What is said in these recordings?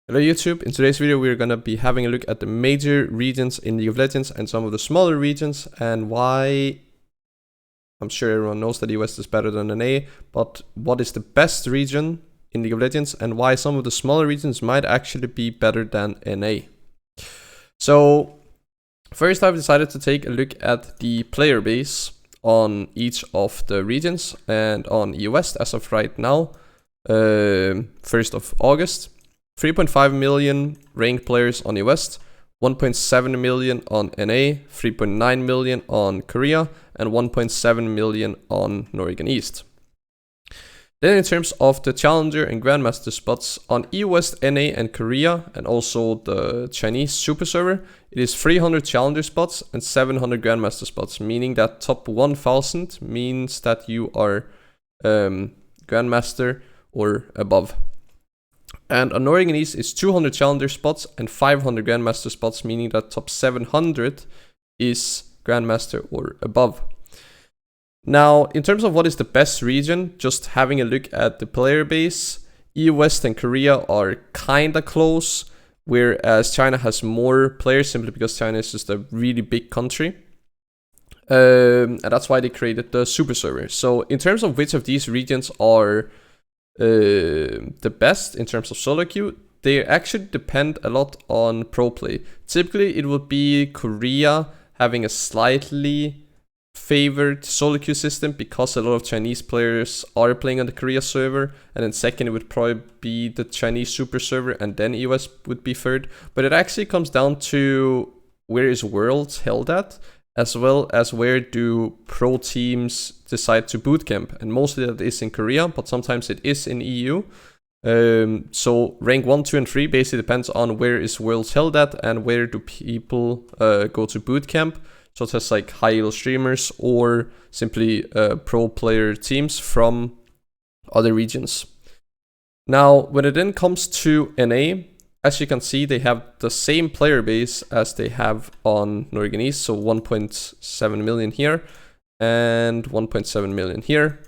Hello YouTube, in today's video we're gonna be having a look at the major regions in League of Legends and some of the smaller regions and why. I'm sure everyone knows that the US is better than NA, but what is the best region in League of Legends and why some of the smaller regions might actually be better than NA. So first I've decided to take a look at the player base on each of the regions, and on US as of right now, 1st of August. 3.5 million ranked players on US, 1.7 million on NA, 3.9 million on Korea, and 1.7 million on Northern East. Then in terms of the Challenger and Grandmaster spots, on US, NA, and Korea, and also the Chinese super server, it is 300 Challenger spots and 700 Grandmaster spots, meaning that top 1000 means that you are Grandmaster or above. And on Northern East is 200 Challenger spots and 500 Grandmaster spots, meaning that top 700 is Grandmaster or above. Now, in terms of what is the best region, just having a look at the player base, EU West and Korea are kinda close, whereas China has more players simply because China is just a really big country. And that's why they created the super server. So in terms of which of these regions are the best in terms of solo queue, they actually depend a lot on pro play. Typically it would be Korea having a slightly favored solo queue system because a lot of Chinese players are playing on the Korea server, and then second it would probably be the Chinese super server, and then US would be third. But it actually comes down to where is Worlds held at, as well as where do pro teams decide to bootcamp. And mostly that is in Korea, but sometimes it is in EU. So rank 1, 2, and 3 basically depends on where is Worlds held at and where do people go to bootcamp, such as like high-elo streamers or simply pro player teams from other regions. Now, when it then comes to NA, as you can see, they have the same player base as they have on Northern East, so 1.7 million here and 1.7 million here.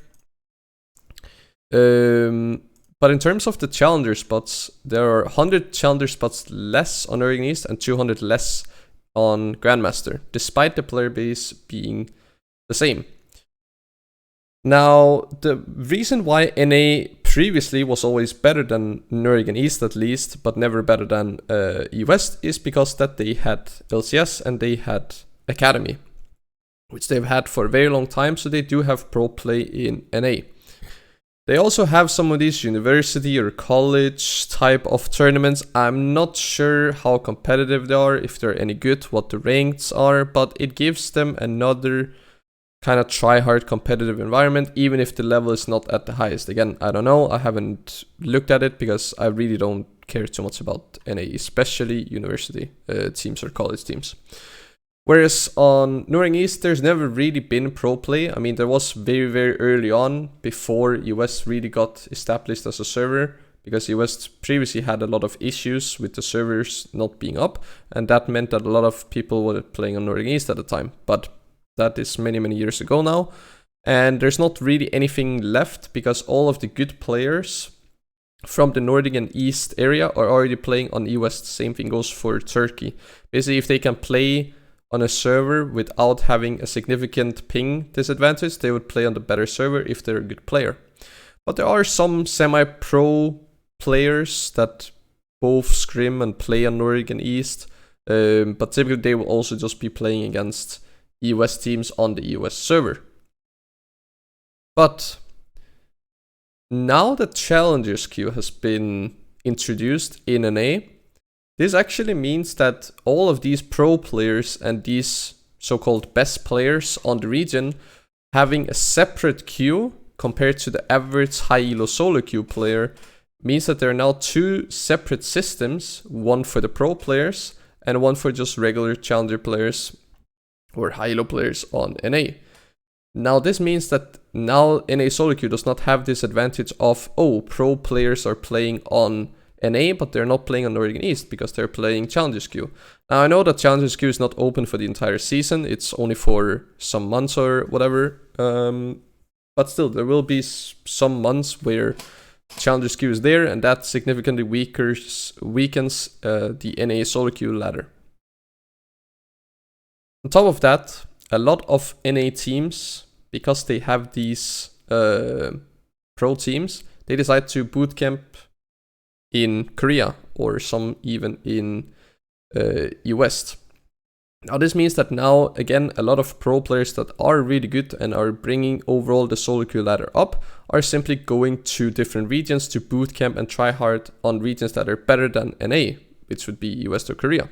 But in terms of the Challenger spots, there are 100 Challenger spots less on Northern East and 200 less on Grandmaster, despite the player base being the same. Now, the reason why NA previously was always better than Northern East at least, but never better than West, is because that they had LCS and they had Academy, which they've had for a very long time, so they do have pro play in NA. They also have some of these university or college type of tournaments. I'm not sure how competitive they are, if they're any good, what the ranks are, but it gives them another kind of try-hard competitive environment, even if the level is not at the highest. Again, I don't know, I haven't looked at it because I really don't care too much about NA, especially university teams or college teams. Whereas on Northern East, there's never really been pro play. I mean, there was very, very early on, before US really got established as a server, because US previously had a lot of issues with the servers not being up, and that meant that a lot of people were playing on Northern East at the time. But that is many, many years ago now, and there's not really anything left because all of the good players from the Northern and East area are already playing on US. The same thing goes for Turkey. Basically, if they can play on a server without having a significant ping disadvantage, they would play on the better server if they're a good player. But there are some semi-pro players that both scrim and play on Northern and East, but typically they will also just be playing against US teams on the US server. But now that Challengers queue has been introduced in NA, this actually means that all of these pro players and these so-called best players on the region having a separate queue compared to the average high-elo solo queue player means that there are now two separate systems, one for the pro players and one for just regular challenger players or high-elo players on NA. Now this means that now NA solo queue does not have this advantage of, oh, pro players are playing on NA, but they're not playing on Northern East because they're playing Challengers queue. Now I know that Challengers queue is not open for the entire season, it's only for some months or whatever, but still there will be some months where challenger skew is there, and that significantly weakens the NA solo queue ladder. On top of that, a lot of NA teams, because they have these pro teams, they decide to bootcamp in Korea, or some even in US. Now this means that now, again, a lot of pro players that are really good and are bringing overall the solo queue ladder up are simply going to different regions to bootcamp and try hard on regions that are better than NA, which would be US or Korea.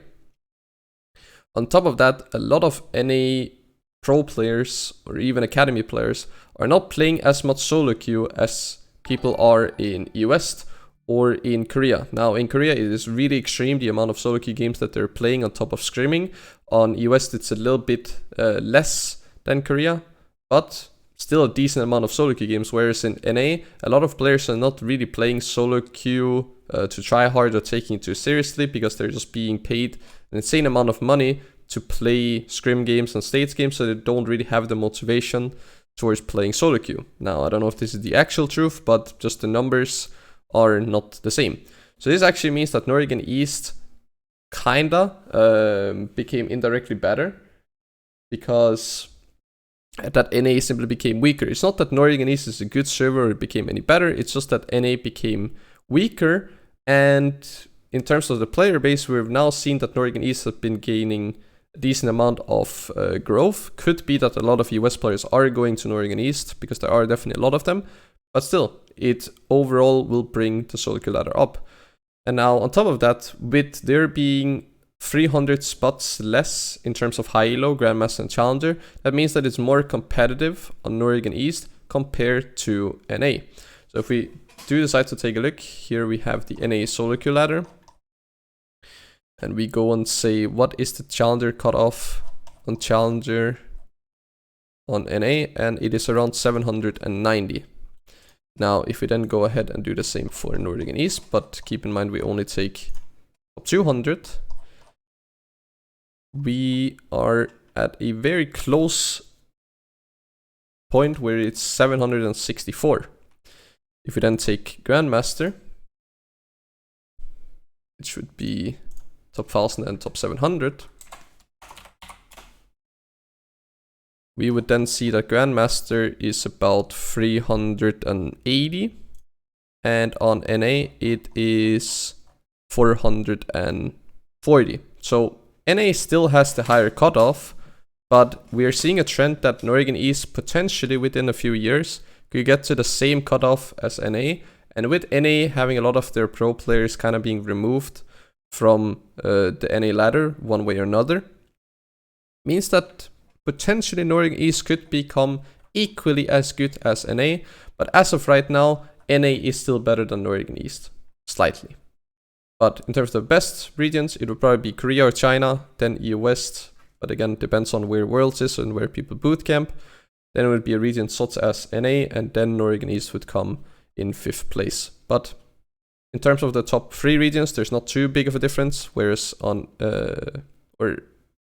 On top of that, a lot of NA pro players or even academy players are not playing as much solo queue as people are in US or in Korea. Now in Korea it is really extreme, the amount of solo queue games that they're playing on top of scrimming. On US it's a little bit less than Korea, but still a decent amount of solo queue games, whereas in NA a lot of players are not really playing solo queue to try hard or taking it too seriously, because they're just being paid an insane amount of money to play scrim games and states games, so they don't really have the motivation towards playing solo queue. Now I don't know if this is the actual truth, but just the numbers are not the same. So this actually means that Norwegian East kinda became indirectly better, because that NA simply became weaker. It's not that Norwegian East is a good server or it became any better, it's just that NA became weaker, and in terms of the player base, we've now seen that Norwegian East have been gaining a decent amount of growth. Could be that a lot of US players are going to Norwegian East, because there are definitely a lot of them, but still, it overall will bring the solo queue ladder up. And now on top of that, with there being 300 spots less in terms of high elo, Grandmaster and Challenger, that means that it's more competitive on Norwegian East compared to NA. So if we do decide to take a look, here we have the NA solo queue ladder. And we go and say, what is the Challenger cutoff on Challenger on NA? And it is around 790. Now, if we then go ahead and do the same for Norwegian East, but keep in mind we only take top 200, we are at a very close point where it's 764. If we then take Grandmaster, it should be top 1000 and top 700. We would then see that Grandmaster is about 380, and on NA it is 440. So NA still has the higher cutoff, but we are seeing a trend that Norwegian East potentially within a few years could get to the same cutoff as NA, and with NA having a lot of their pro players kind of being removed from the NA ladder one way or another, means that potentially Norwegian East could become equally as good as NA, but as of right now, NA is still better than Norwegian East, slightly. But in terms of the best regions, it would probably be Korea or China, then EU West, but again, depends on where Worlds is and where people bootcamp. Then it would be a region such as NA, and then Norwegian East would come in 5th place. But in terms of the top 3 regions, there's not too big of a difference, whereas on,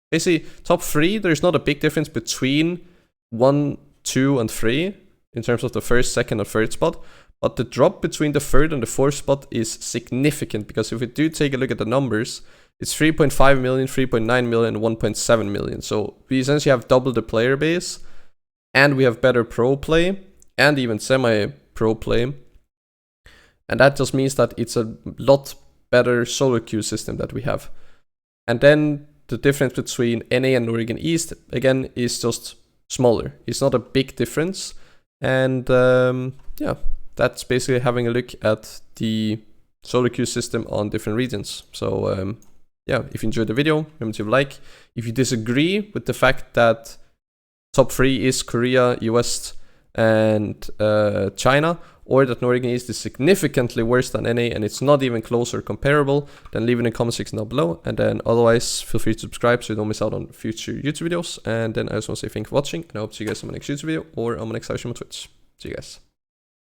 basically, top 3, there's not a big difference between 1, 2, and 3 in terms of the 1st, 2nd, and 3rd spot. But the drop between the 3rd and the 4th spot is significant, because if we do take a look at the numbers, it's 3.5 million, 3.9 million, and 1.7 million. So we essentially have double the player base, and we have better pro play, and even semi-pro play. And that just means that it's a lot better solo queue system that we have. And then the difference between NA and Norwegian East, again, is just smaller. It's not a big difference. And yeah, that's basically having a look at the solo queue system on different regions. So yeah, if you enjoyed the video, remember to like. If you disagree with the fact that top 3 is Korea, US, and China, or that Norwegian East is significantly worse than NA and it's not even close or comparable, then leave it in the comment section down below. And then otherwise, feel free to subscribe so you don't miss out on future YouTube videos. And then I just want to say thank you for watching, and I hope to see you guys on my next YouTube video or on my next live stream on Twitch. See you guys.